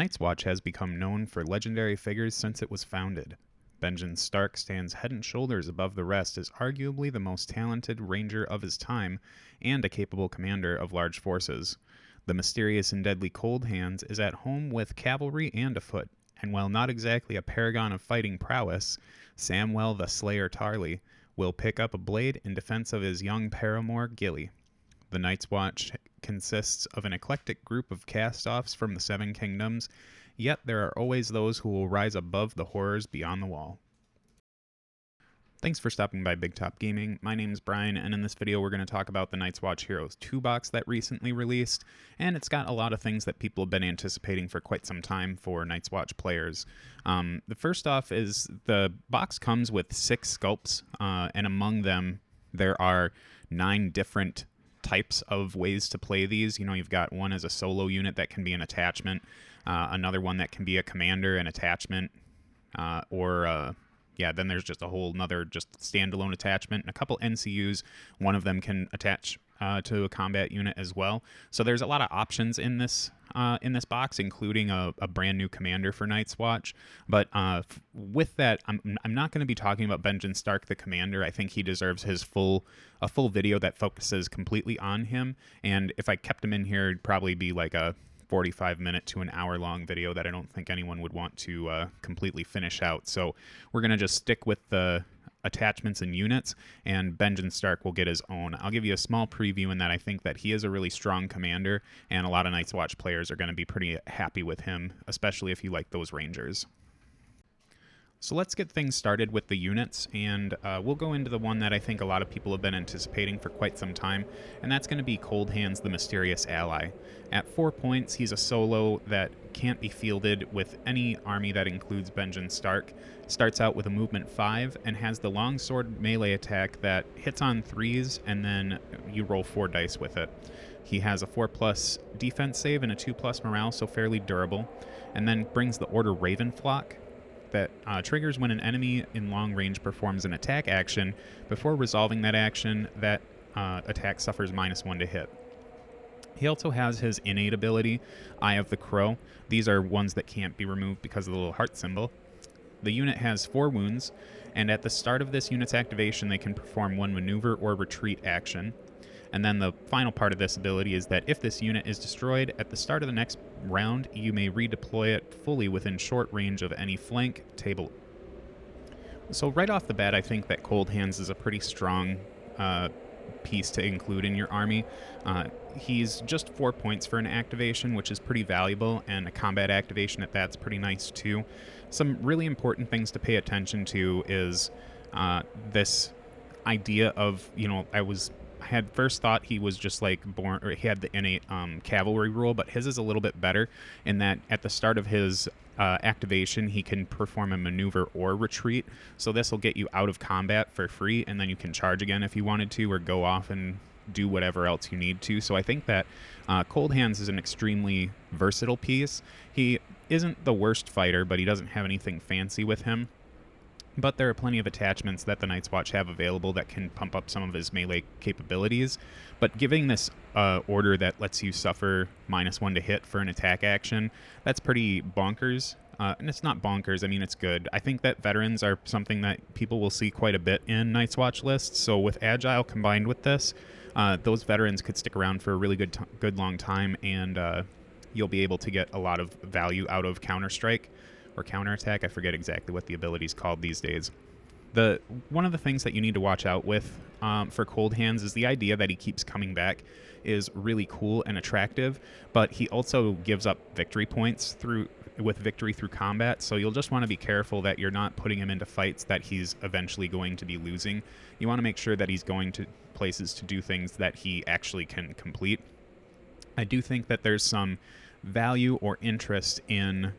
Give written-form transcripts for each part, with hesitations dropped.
Night's Watch has become known for legendary figures since it was founded. Benjen Stark stands head and shoulders above the rest as arguably the most talented ranger of his time and a capable commander of large forces. The mysterious and deadly Coldhands is at home with cavalry and a foot, and while not exactly a paragon of fighting prowess, Samwell the Slayer Tarly will pick up a blade in defense of his young paramour Gilly. The Night's Watch consists of an eclectic group of cast-offs from the Seven Kingdoms, yet there are always those who will rise above the horrors beyond the wall. Thanks for stopping by Big Top Gaming. My name's Brian, and in this video we're going to talk about the Night's Watch Heroes 2 box that recently released, and it's got a lot of things that people have been anticipating for quite some time for Night's Watch players. The first off is the box comes with 6 sculpts, and among them there are 9 different types of ways to play these. You know, you've got one as a solo unit that can be an attachment, another one that can be a commander, an attachment, then there's just a whole nother just standalone attachment, and a couple NCUs. One of them can attach to a combat unit as well. So there's a lot of options in this box, including a brand new commander for Night's Watch. But with that, I'm not going to be talking about Benjen Stark, the commander. I think he deserves a full video that focuses completely on him. And if I kept him in here, it'd probably be like a 45-minute to an hour-long video that I don't think anyone would want to completely finish out. So we're going to just stick with the attachments and units, and Benjen Stark will get his own. I'll give you a small preview in that I think that he is a really strong commander, and a lot of Night's Watch players are going to be pretty happy with him, especially if you like those Rangers. So let's get things started with the units, and we'll go into the one that I think a lot of people have been anticipating for quite some time, and that's going to be Coldhands, the Mysterious Ally. At 4 points, he's a solo that can't be fielded with any army that includes Benjen Stark. Starts out with a movement 5 and has the longsword melee attack that hits on 3s, and then you roll 4 dice with it. He has a 4+ defense save and a 2+ morale, so fairly durable, and then brings the order Ravenflock that triggers when an enemy in long range performs an attack action. Before resolving that action, that attack suffers -1 to hit. He also has his innate ability, Eye of the Crow. These are ones that can't be removed because of the little heart symbol. The unit has 4 wounds, and at the start of this unit's activation, they can perform 1 maneuver or retreat action. And then the final part of this ability is that if this unit is destroyed at the start of the next round, you may redeploy it fully within short range of any flank table. So right off the bat, I think that Coldhands is a pretty strong piece to include in your army. He's just 4 points for an activation, which is pretty valuable, and a combat activation at that's pretty nice too. Some really important things to pay attention to is this idea of, you know, I had first thought he was just like born, or he had the innate cavalry rule, but his is a little bit better in that at the start of his activation, he can perform a maneuver or retreat. So this will get you out of combat for free, and then you can charge again if you wanted to, or go off and do whatever else you need to. So I think that Coldhands is an extremely versatile piece. He isn't the worst fighter, but he doesn't have anything fancy with him. But there are plenty of attachments that the Night's Watch have available that can pump up some of his melee capabilities. But giving this order that lets you suffer -1 to hit for an attack action, that's pretty bonkers. And it's not bonkers, I mean, it's good. I think that veterans are something that people will see quite a bit in Night's Watch lists. So with Agile combined with this, those veterans could stick around for a really good long time, and you'll be able to get a lot of value out of Counter-Strike. Or counterattack, I forget exactly what the ability's called these days. One of the things that you need to watch out with for Coldhands is the idea that he keeps coming back is really cool and attractive, but he also gives up victory points with victory through combat, so you'll just want to be careful that you're not putting him into fights that he's eventually going to be losing. You want to make sure that he's going to places to do things that he actually can complete. I do think that there's some value or interest in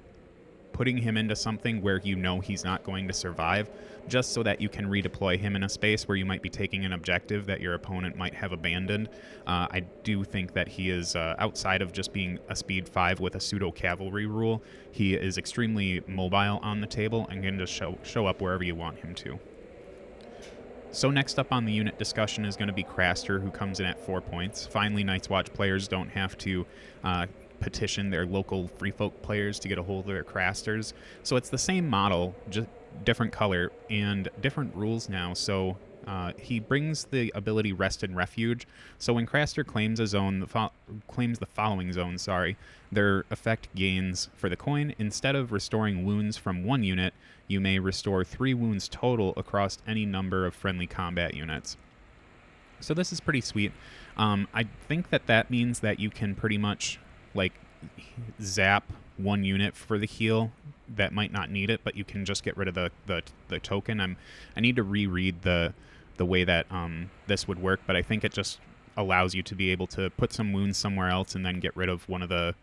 putting him into something where you know he's not going to survive, just so that you can redeploy him in a space where you might be taking an objective that your opponent might have abandoned. I do think that he is, outside of just being a speed 5 with a pseudo-cavalry rule, he is extremely mobile on the table and can just show up wherever you want him to. So next up on the unit discussion is going to be Craster, who comes in at 4 points. Finally, Night's Watch players don't have to petition their local free folk players to get a hold of their Crasters. So it's the same model, just different color and different rules now. So he brings the ability Rest and Refuge. So when Craster claims a zone, claims the following zone, their effect gains for the coin. Instead of restoring wounds from one unit, you may restore 3 wounds total across any number of friendly combat units. So this is pretty sweet. I think that means that you can pretty much like zap one unit for the heal that might not need it, but you can just get rid of the token. I need to reread the way that this would work, but I think it just allows you to be able to put some wounds somewhere else and then get rid of one of the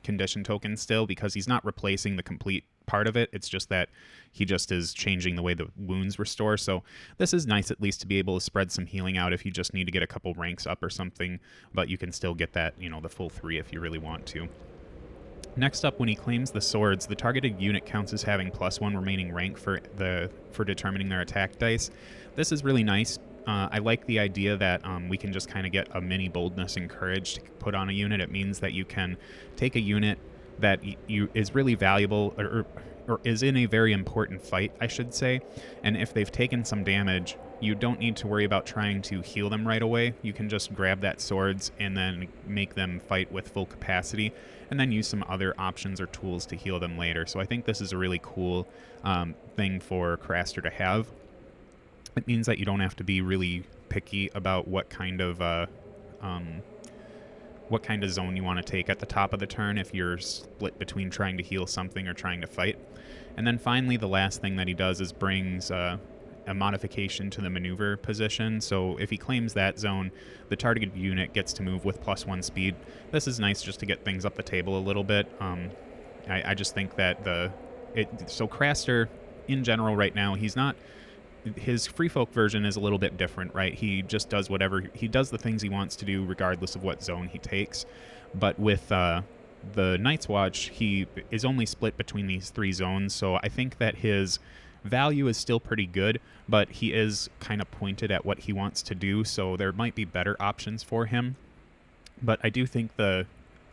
condition tokens still, because he's not replacing the complete part of it. It's just that he just is changing the way the wounds restore. So this is nice at least to be able to spread some healing out if you just need to get a couple ranks up or something, but you can still get that, the full 3 if you really want to. Next up, when he claims the swords, the targeted unit counts as having +1 remaining rank for determining their attack dice. This is really nice. I like the idea that we can just kind of get a mini boldness and courage to put on a unit. It means that you can take a unit that is really valuable or is in a very important fight, I should say, and if they've taken some damage, you don't need to worry about trying to heal them right away. You can just grab that swords and then make them fight with full capacity, and then use some other options or tools to heal them later. So I think this is a really cool thing for Craster to have. It means that you don't have to be really picky about what kind of zone you want to take at the top of the turn if you're split between trying to heal something or trying to fight. And then finally, the last thing that he does is brings a modification to the maneuver position. So if he claims that zone, the targeted unit gets to move with +1 speed. This is nice just to get things up the table a little bit. I just think that so Craster in general right now, his free folk version is a little bit different, right? He just does he does the things he wants to do regardless of what zone he takes. But with the Night's Watch, he is only split between these 3 zones, so I think that his value is still pretty good, but he is kind of pointed at what he wants to do, so there might be better options for him. But I do think the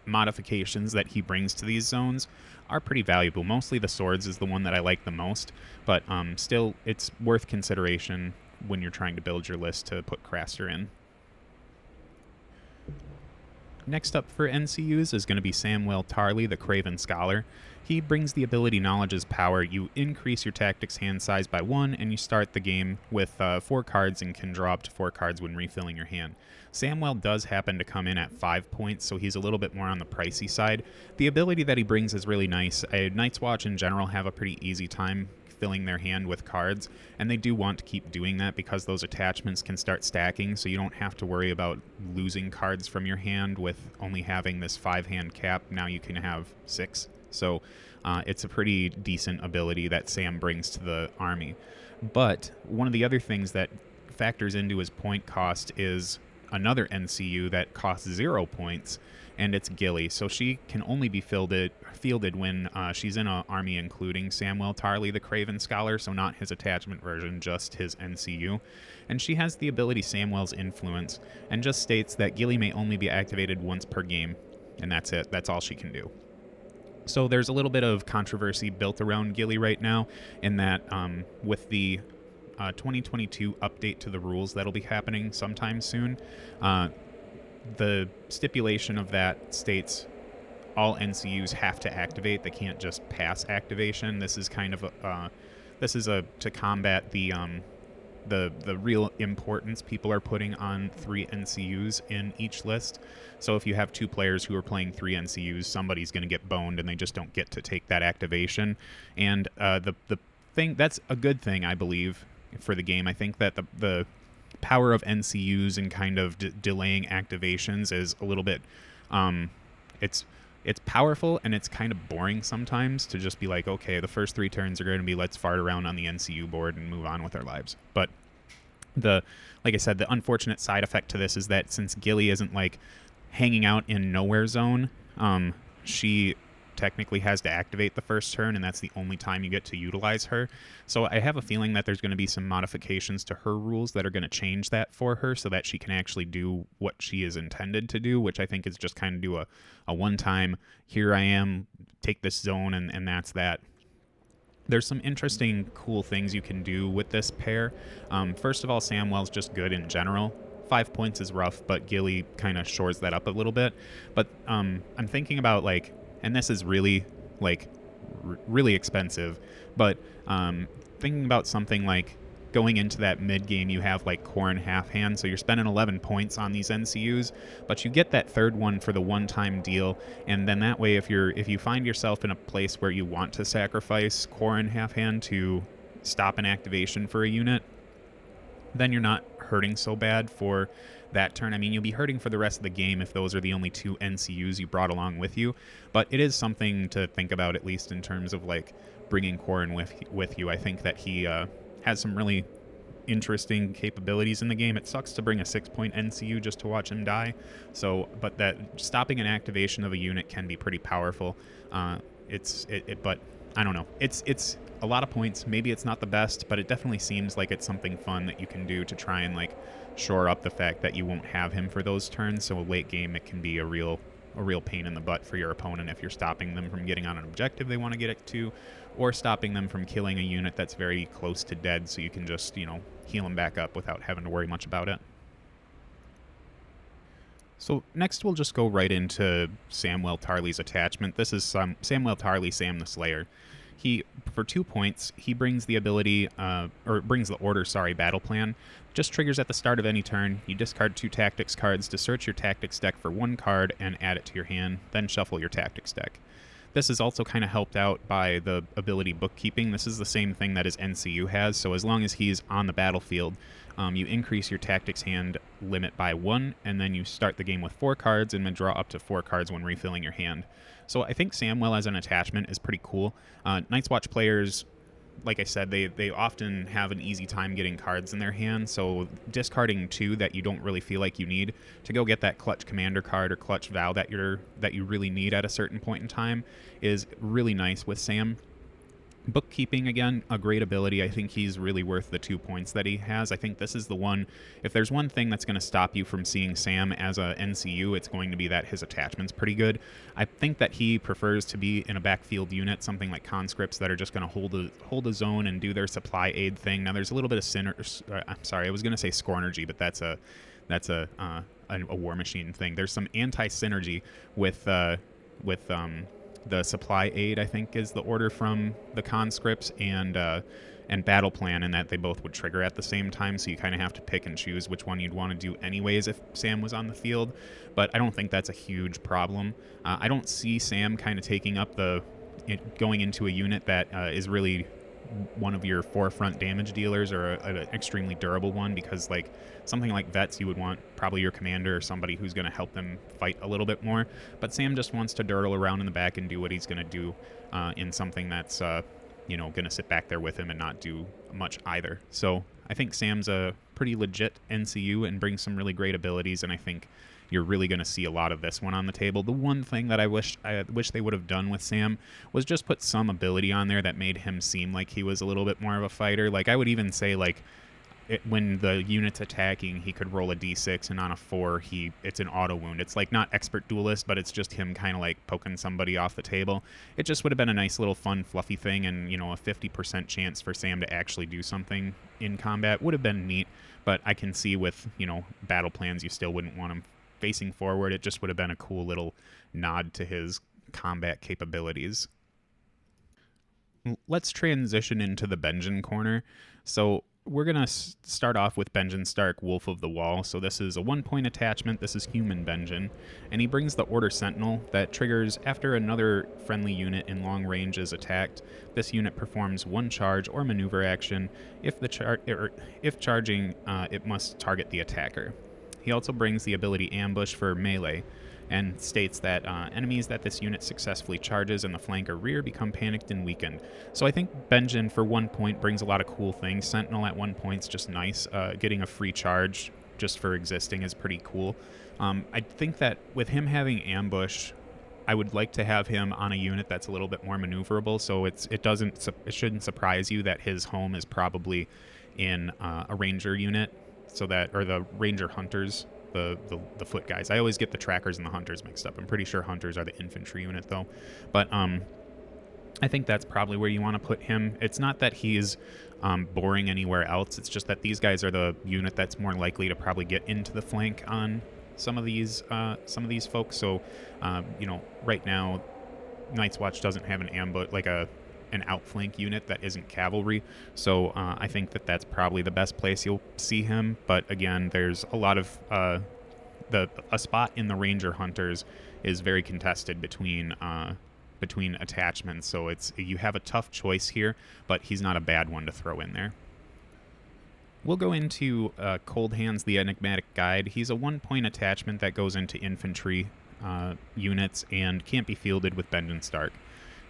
modifications that he brings to these zones are pretty valuable. Mostly the swords is the one that I like the most, but still it's worth consideration when you're trying to build your list to put Craster in. Next up for NCUs is going to be Samwell Tarly, the Craven Scholar. He brings the ability Knowledge is Power. You increase your tactics hand size by 1, and you start the game with 4 cards and can draw up to 4 cards when refilling your hand. Samwell does happen to come in at 5 points, so he's a little bit more on the pricey side. The ability that he brings is really nice. Night's Watch in general have a pretty easy time filling their hand with cards, and they do want to keep doing that because those attachments can start stacking, so you don't have to worry about losing cards from your hand with only having this 5-hand cap. Now you can have 6. So it's a pretty decent ability that Sam brings to the army. But one of the other things that factors into his point cost is another NCU that costs 0 points, and it's Gilly. So she can only be fielded when she's in an army including Samwell Tarly, the Craven Scholar, so not his attachment version, just his NCU. And she has the ability Samwell's Influence, and just states that Gilly may only be activated once per game, and that's it. That's all she can do. So there's a little bit of controversy built around Gilly right now, in that with the 2022 update to the rules that'll be happening sometime soon, the stipulation of that states all NCUs have to activate. They can't just pass activation. This is kind of to combat the real importance people are putting on 3 NCUs in each list. So if you have 2 players who are playing 3 NCUs, somebody's going to get boned, and they just don't get to take that activation. And the thing that's a good thing, I believe, for the game. I think that the power of NCUs and kind of delaying activations is a little bit it's powerful, and it's kind of boring sometimes to just be like, okay, the first 3 turns are going to be let's fart around on the NCU board and move on with our lives. But like I said, the unfortunate side effect to this is that since Gilly isn't like hanging out in nowhere zone, she technically has to activate the first turn, and that's the only time you get to utilize her. So I have a feeling that there's going to be some modifications to her rules that are going to change that for her so that she can actually do what she is intended to do, which I think is just kind of do a one-time, here I am, take this zone, and that's that. There's some interesting, cool things you can do with this pair. First of all, Samwell's just good in general. 5 points is rough, but Gilly kind of shores that up a little bit. But I'm thinking about, like, and this is really, like, really expensive, but thinking about something like going into that mid game, you have like Corrin half hand, so you're spending 11 points on these NCUs, but you get that third one for the one-time deal, and then that way, if you find yourself in a place where you want to sacrifice Corrin half hand to stop an activation for a unit, then you're not hurting so bad for that turn. I mean, you'll be hurting for the rest of the game if those are the only 2 NCUs you brought along with you, but it is something to think about, at least in terms of like bringing Corrin with you. I think that he has some really interesting capabilities in the game. It sucks to bring a 6-point NCU just to watch him die. So, but that stopping an activation of a unit can be pretty powerful. But I don't know. It's a lot of points. Maybe it's not the best, but it definitely seems like it's something fun that you can do to try and like shore up the fact that you won't have him for those turns. So late game, it can be a real pain in the butt for your opponent if you're stopping them from getting on an objective they want to get it to, or stopping them from killing a unit that's very close to dead, so you can just, heal them back up without having to worry much about it. So next we'll just go right into Samwell Tarly's attachment. This is Samwell Tarly, Sam the Slayer. For 2 points, he brings the ability, brings the order, battle plan. Just triggers at the start of any turn. You discard 2 tactics cards to search your tactics deck for 1 card and add it to your hand, then shuffle your tactics deck. This is also kind of helped out by the ability Bookkeeping. This is the same thing that his NCU has, so as long as he's on the battlefield, you increase your tactics hand limit by 1, and then you start the game with 4 cards and then draw up to 4 cards when refilling your hand. So I think Samwell as an attachment is pretty cool. Night's Watch players, like I said, they often have an easy time getting cards in their hand, so discarding 2 that you don't really feel like you need to go get that clutch commander card or clutch vow that you really need at a certain point in time is really nice with Sam. Bookkeeping, again, a great ability. I think he's really worth the 2 points that he has. I think this is the one, if there's one thing that's going to stop you from seeing Sam as a NCU, it's going to be that his attachment's pretty good. I think that he prefers to be in a backfield unit, something like conscripts that are just going to hold a zone and do their supply aid thing. Now, there's a little bit of I was going to say Scornergy, but that's a war machine thing. There's some anti-synergy with the supply aid, I think, is the order from the conscripts, and battle plan, and that they both would trigger at the same time, so you kind of have to pick and choose which one you'd want to do anyways if Sam was on the field, but I don't think that's a huge problem. I don't see Sam kind of taking up going into a unit that is really one of your forefront damage dealers or an extremely durable one, because like something like vets, you would want probably your commander or somebody who's going to help them fight a little bit more, but Sam just wants to durdle around in the back and do what he's going to do in something that's going to sit back there with him and not do much either. So I think Sam's a pretty legit NCU and brings some really great abilities, and I think you're really going to see a lot of this one on the table. The one thing that I wish they would have done with Sam was just put some ability on there that made him seem like he was a little bit more of a fighter. Like, I would even say, like, when the unit's attacking, he could roll a d6, and on a 4, it's an auto wound. It's like not expert duelist, but it's just him kind of like poking somebody off the table. It just would have been a nice little fun, fluffy thing, and a 50% chance for Sam to actually do something in combat would have been neat. But I can see with battle plans, you still wouldn't want him facing forward. It just would have been a cool little nod to his combat capabilities. Let's transition into the Benjen corner. So we're going to start off with Benjen Stark, Wolf of the Wall. So this is a 1-point attachment. This is human Benjen. And he brings the Order Sentinel that triggers after another friendly unit in long range is attacked. This unit performs 1 charge or maneuver action. If charging, it must target the attacker. He also brings the ability Ambush for melee, and states that enemies that this unit successfully charges in the flank or rear become panicked and weakened. So I think Benjen for 1 point brings a lot of cool things. Sentinel at 1 point is just nice. Getting a free charge just for existing is pretty cool. I think that with him having Ambush, I would like to have him on a unit that's a little bit more maneuverable, so it shouldn't surprise you that his home is probably in a ranger unit, so that, or the ranger hunters, the foot guys. I always get the trackers and the hunters mixed up. I'm pretty sure hunters are the infantry unit though, but I think that's probably where you want to put him. It's not that he's boring anywhere else. It's just that these guys are the unit that's more likely to probably get into the flank on some of these folks. So, right now, Night's Watch doesn't have an ambush, like an outflank unit that isn't cavalry. So I think that that's probably the best place you'll see him. But again, there's a lot of a spot in the Ranger Hunters is very contested between attachments, so you have a tough choice here, but he's not a bad one to throw in there. We'll go into Coldhands, the Enigmatic Guide. He's a 1-point attachment that goes into infantry units and can't be fielded with Benjen Stark.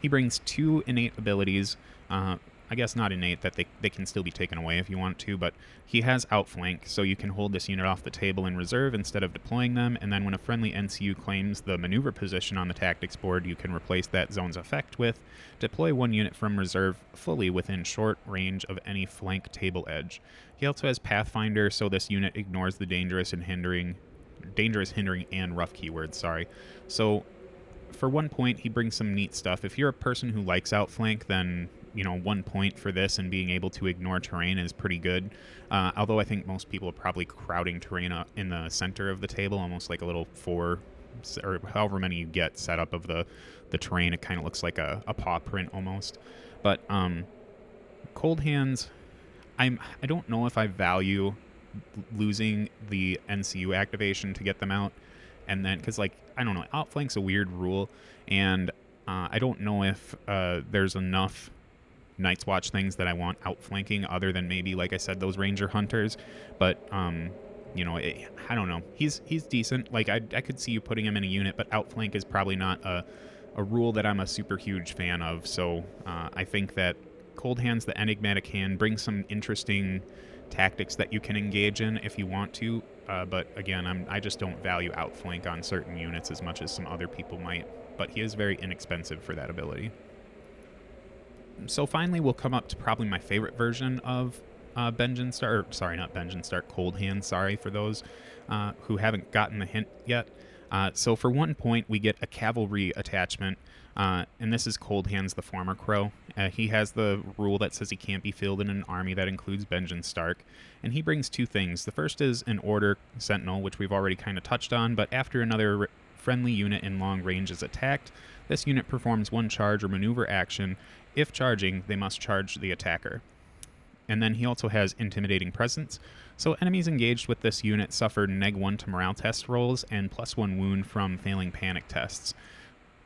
He brings 2 innate abilities. I guess not innate, that they can still be taken away if you want to, but he has Outflank, so you can hold this unit off the table in reserve instead of deploying them, and then when a friendly NCU claims the maneuver position on the tactics board, you can replace that zone's effect with deploy 1 unit from reserve fully within short range of any flank table edge. He also has Pathfinder, so this unit ignores the dangerous, hindering, and rough keywords, So for 1 point, he brings some neat stuff. If you're a person who likes Outflank, then 1 point for this and being able to ignore terrain is pretty good. Although I think most people are probably crowding terrain in the center of the table, almost like a little 4 or however many you get set up of the terrain. It kind of looks like a paw print almost. But Coldhands, I don't know if I value losing the NCU activation to get them out, and then because I don't know, Outflank's a weird rule, and I don't know if there's enough Night's Watch things that I want outflanking other than maybe, like I said, those Ranger Hunters. But I don't know. He's decent. I could see you putting him in a unit, but outflank is probably not a rule that I'm a super huge fan of. So I think that Coldhands, the Enigmatic Hand, brings some interesting tactics that you can engage in if you want to. But again, I just don't value outflank on certain units as much as some other people might. But he is very inexpensive for that ability. So finally, we'll come up to probably my favorite version of Benjen Stark. Sorry, not Benjen Stark, Coldhands. Sorry for those who haven't gotten the hint yet. So for 1 point, we get a cavalry attachment, and this is Coldhands, the former Crow. He has the rule that says he can't be fielded in an army that includes Benjen Stark, and he brings 2 things. The first is an Order Sentinel, which we've already kind of touched on, but after another friendly unit in long range is attacked, this unit performs 1 charge or maneuver action. If charging, they must charge the attacker. And then he also has Intimidating Presence. So enemies engaged with this unit suffer -1 to morale test rolls and +1 wound from failing panic tests.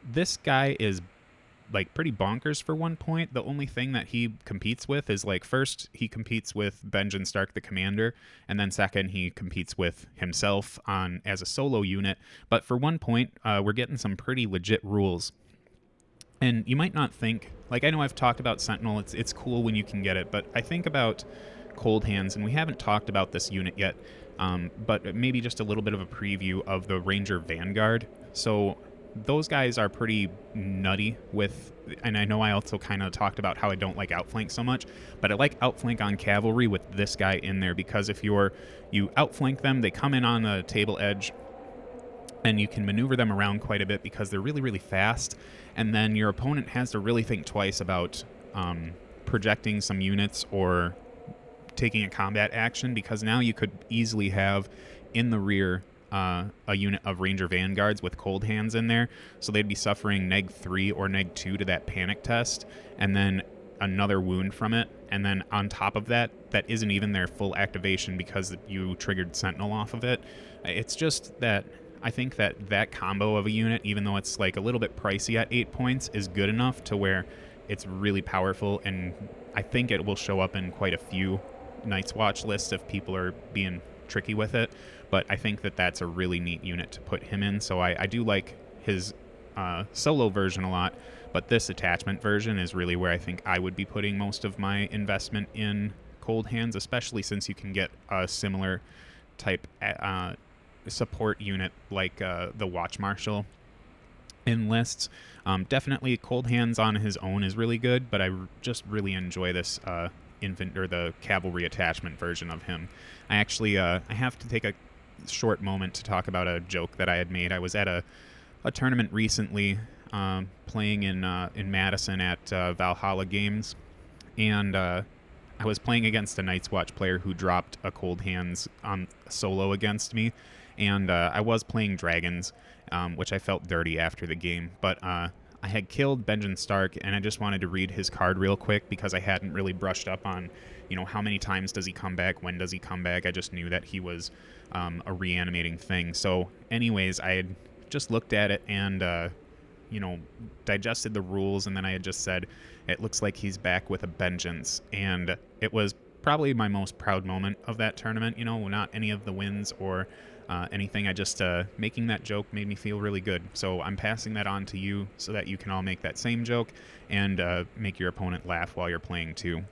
This guy is pretty bonkers for 1 point. The only thing that he competes with is first he competes with Benjen Stark, the commander, and then second he competes with himself as a solo unit. But for 1 point, we're getting some pretty legit rules. And you might not think, I know I've talked about Sentinel, it's cool when you can get it, but I think about Coldhands, and we haven't talked about this unit yet, but maybe just a little bit of a preview of the Ranger Vanguard. So those guys are pretty nutty and I know I also kind of talked about how I don't like Outflank so much, but I like Outflank on cavalry with this guy in there, because if you outflank them, they come in on the table edge, and you can maneuver them around quite a bit because they're really, really fast. And then your opponent has to really think twice about projecting some units or taking a combat action, because now you could easily have in the rear a unit of Ranger Vanguards with Coldhands in there. So they'd be suffering -3 or -2 to that panic test, and then another wound from it. And then on top of that isn't even their full activation because you triggered Sentinel off of it. It's just that I think that combo of a unit, even though it's a little bit pricey at 8 points, is good enough to where it's really powerful, and I think it will show up in quite a few Night's Watch lists if people are being tricky with it. But I think that's a really neat unit to put him in, so I do like his solo version a lot, but this attachment version is really where I think I would be putting most of my investment in Coldhands, especially since you can get a similar type support unit like the Watch Marshal in lists. Definitely Coldhands on his own is really good, but just really enjoy this infant or the cavalry attachment version of him. I actually I have to take a short moment to talk about a joke that I had made. I was at a tournament recently, playing in Madison at Valhalla Games, and I was playing against a Night's Watch player who dropped a Coldhands on solo against me, and I was playing dragons, which I felt dirty after the game. But I had killed Benjen Stark, and I just wanted to read his card real quick because I hadn't really brushed up on, how many times does he come back, when does he come back. I just knew that he was a reanimating thing. So, anyways, I had just looked at it and digested the rules, and then I had just said, it looks like he's back with a vengeance. And it was probably my most proud moment of that tournament. Not any of the wins or anything. I just, making that joke made me feel really good. So I'm passing that on to you so that you can all make that same joke and make your opponent laugh while you're playing too.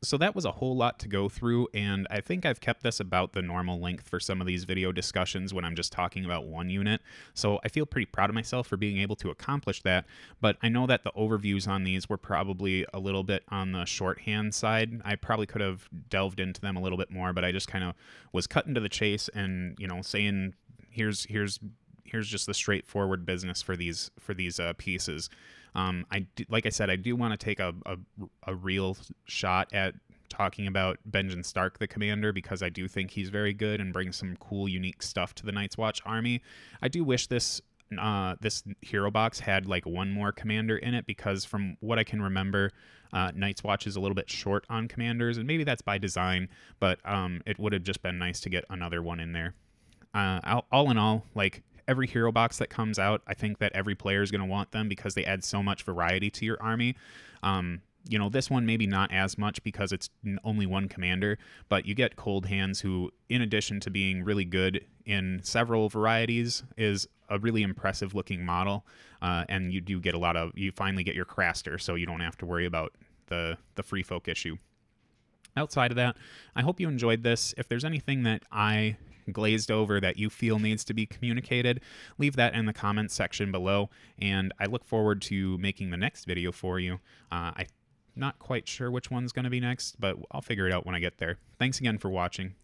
So that was a whole lot to go through, and I think I've kept this about the normal length for some of these video discussions when I'm just talking about one unit. So I feel pretty proud of myself for being able to accomplish that, but I know that the overviews on these were probably a little bit on the shorthand side. I probably could have delved into them a little bit more, but I just kind of was cutting to the chase and, saying, here's just the straightforward business for these pieces. Like I said, I do want to take a real shot at talking about Benjen Stark, the commander, because I do think he's very good and brings some cool, unique stuff to the Night's Watch army. I do wish this hero box had like one more commander in it, because from what I can remember, Night's Watch is a little bit short on commanders, and maybe that's by design, but it would have just been nice to get another one in there. All in all, like, every hero box that comes out, I think that every player is going to want them because they add so much variety to your army. This one maybe not as much because it's only one commander, but you get Coldhands, who, in addition to being really good in several varieties, is a really impressive looking model, and you finally get your Craster, so you don't have to worry about the free folk issue. Outside of that, I hope you enjoyed this. If there's anything that I glazed over that you feel needs to be communicated, leave that in the comments section below, and I look forward to making the next video for you. I'm not quite sure which one's going to be next, but I'll figure it out when I get there. Thanks again for watching.